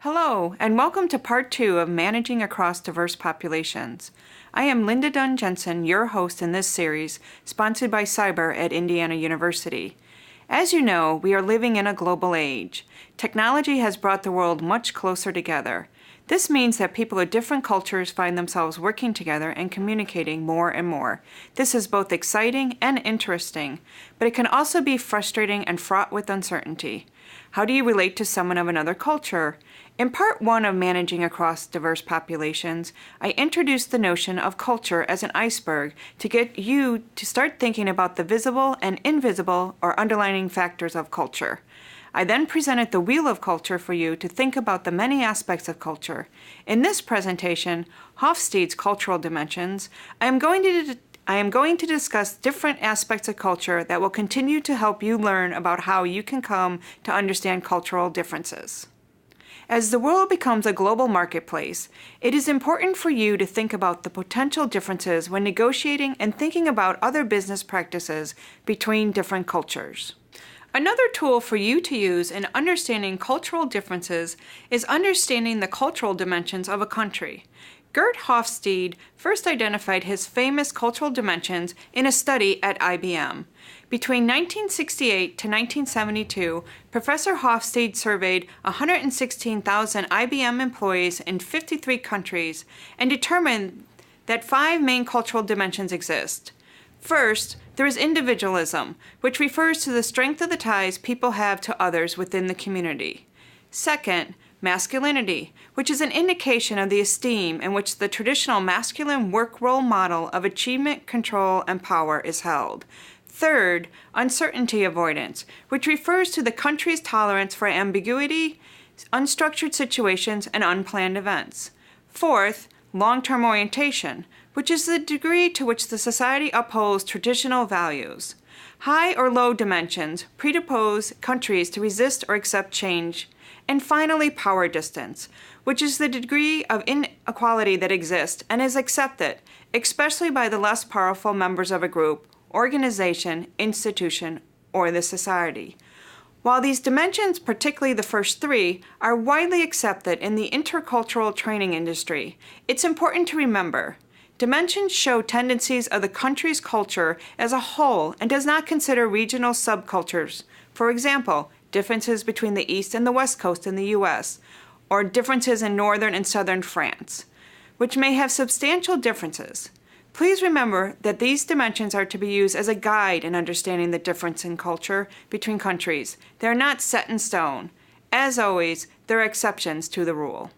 Hello, and welcome to Part 2 of Managing Across Diverse Populations. I am Linda Dunn-Jensen, your host in this series, sponsored by CIBER at Indiana University. As you know, we are living in a global age. Technology has brought the world much closer together. This means that people of different cultures find themselves working together and communicating more and more. This is both exciting and interesting, but it can also be frustrating and fraught with uncertainty. How do you relate to someone of another culture? In Part 1 of Managing Across Diverse Populations, I introduced the notion of culture as an iceberg to get you to start thinking about the visible and invisible or underlying factors of culture. I then presented the wheel of culture for you to think about the many aspects of culture. In this presentation, Hofstede's cultural dimensions, I am going to discuss different aspects of culture that will continue to help you learn about how you can come to understand cultural differences. As the world becomes a global marketplace, it is important for you to think about the potential differences when negotiating and thinking about other business practices between different cultures. Another tool for you to use in understanding cultural differences is understanding the cultural dimensions of a country. Geert Hofstede first identified his famous cultural dimensions in a study at IBM. Between 1968 to 1972, Professor Hofstede surveyed 116,000 IBM employees in 53 countries and determined that 5 main cultural dimensions exist. First, there is individualism, which refers to the strength of the ties people have to others within the community. Second, masculinity, which is an indication of the esteem in which the traditional masculine work role model of achievement, control, and power is held. Third, uncertainty avoidance, which refers to the country's tolerance for ambiguity, unstructured situations, and unplanned events. Fourth, long-term orientation, which is the degree to which the society upholds traditional values. High or low dimensions predispose countries to resist or accept change. And finally, power distance, which is the degree of inequality that exists and is accepted, especially by the less powerful members of a group, organization, institution, or the society. While these dimensions, particularly the first 3, are widely accepted in the intercultural training industry, it's important to remember dimensions show tendencies of the country's culture as a whole and does not consider regional subcultures. For example, differences between the East and the West Coast in the U.S., or differences in northern and southern France, which may have substantial differences. Please remember that these dimensions are to be used as a guide in understanding the difference in culture between countries. They are not set in stone. As always, there are exceptions to the rule.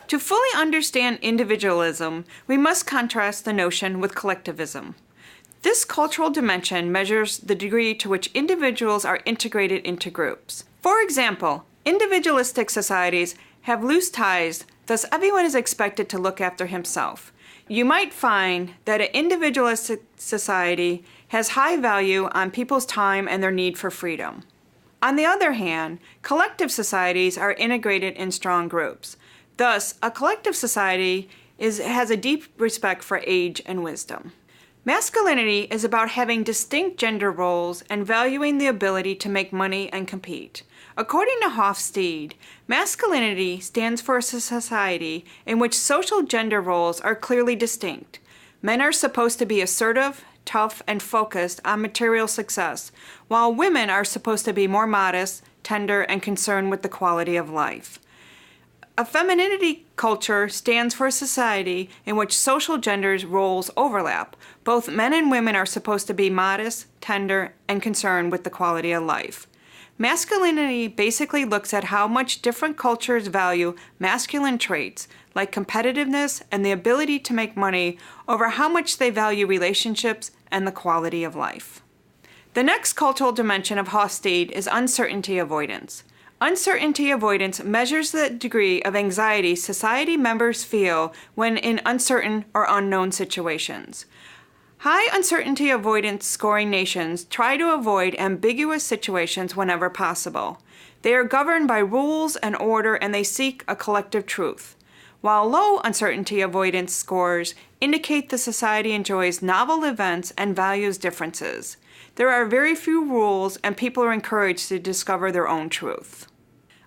To fully understand individualism, we must contrast the notion with collectivism. This cultural dimension measures the degree to which individuals are integrated into groups. For example, individualistic societies have loose ties, thus everyone is expected to look after himself. You might find that an individualistic society has high value on people's time and their need for freedom. On the other hand, collective societies are integrated in strong groups. Thus, a collective society has a deep respect for age and wisdom. Masculinity is about having distinct gender roles and valuing the ability to make money and compete. According to Hofstede, masculinity stands for a society in which social gender roles are clearly distinct. Men are supposed to be assertive, tough, and focused on material success, while women are supposed to be more modest, tender, and concerned with the quality of life. A femininity culture stands for a society in which social genders roles overlap. Both men and women are supposed to be modest, tender, and concerned with the quality of life. Masculinity basically looks at how much different cultures value masculine traits, like competitiveness and the ability to make money, over how much they value relationships and the quality of life. The next cultural dimension of Hofstede is uncertainty avoidance. Uncertainty avoidance measures the degree of anxiety society members feel when in uncertain or unknown situations. High uncertainty avoidance scoring nations try to avoid ambiguous situations whenever possible. They are governed by rules and order and they seek a collective truth. While low uncertainty avoidance scores indicate the society enjoys novel events and values differences. There are very few rules and people are encouraged to discover their own truth.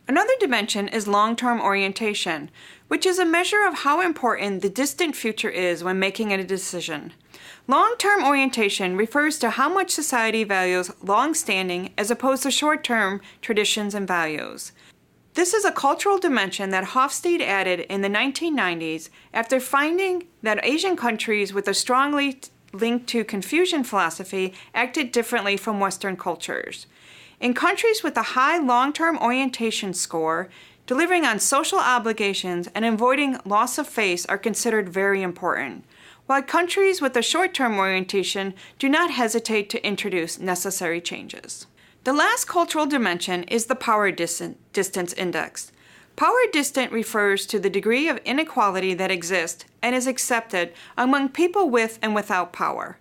Another dimension is long-term orientation, which is a measure of how important the distant future is when making a decision. Long-term orientation refers to how much society values long-standing as opposed to short-term traditions and values. This is a cultural dimension that Hofstede added in the 1990s after finding that Asian countries with a strongly linked to Confucian philosophy acted differently from Western cultures. In countries with a high long-term orientation score, delivering on social obligations and avoiding loss of face are considered very important, while countries with a short-term orientation do not hesitate to introduce necessary changes. The last cultural dimension is the power distance index. Power distance refers to the degree of inequality that exists and is accepted among people with and without power.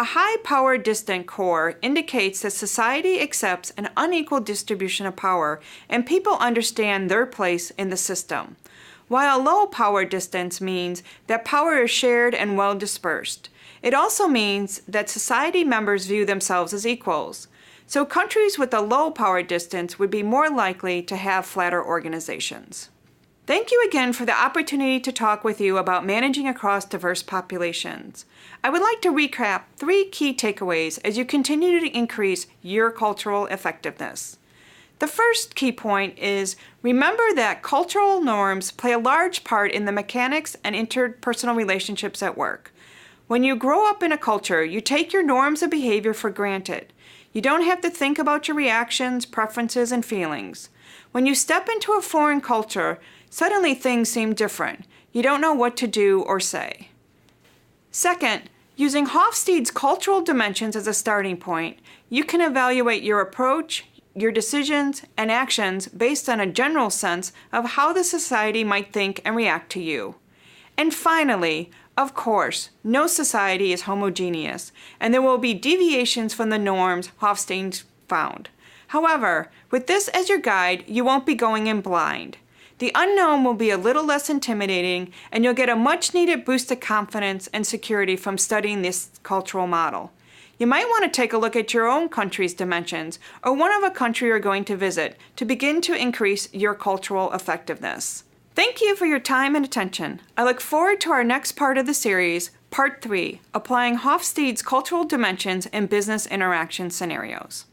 A high power distant core indicates that society accepts an unequal distribution of power and people understand their place in the system, while a low power distance means that power is shared and well dispersed. It also means that society members view themselves as equals. So countries with a low power distance would be more likely to have flatter organizations. Thank you again for the opportunity to talk with you about managing across diverse populations. I would like to recap 3 key takeaways as you continue to increase your cultural effectiveness. The first key point is remember that cultural norms play a large part in the mechanics and interpersonal relationships at work. When you grow up in a culture, you take your norms of behavior for granted. You don't have to think about your reactions, preferences, and feelings. When you step into a foreign culture, suddenly things seem different. You don't know what to do or say. Second, using Hofstede's cultural dimensions as a starting point, you can evaluate your approach, your decisions, and actions based on a general sense of how the society might think and react to you. And finally, of course, no society is homogeneous, and there will be deviations from the norms Hofstede found. However, with this as your guide, you won't be going in blind. The unknown will be a little less intimidating, and you'll get a much-needed boost of confidence and security from studying this cultural model. You might want to take a look at your own country's dimensions, or one of a country you're going to visit, to begin to increase your cultural effectiveness. Thank you for your time and attention. I look forward to our next part of the series, Part 3, Applying Hofstede's Cultural Dimensions in Business Interaction Scenarios.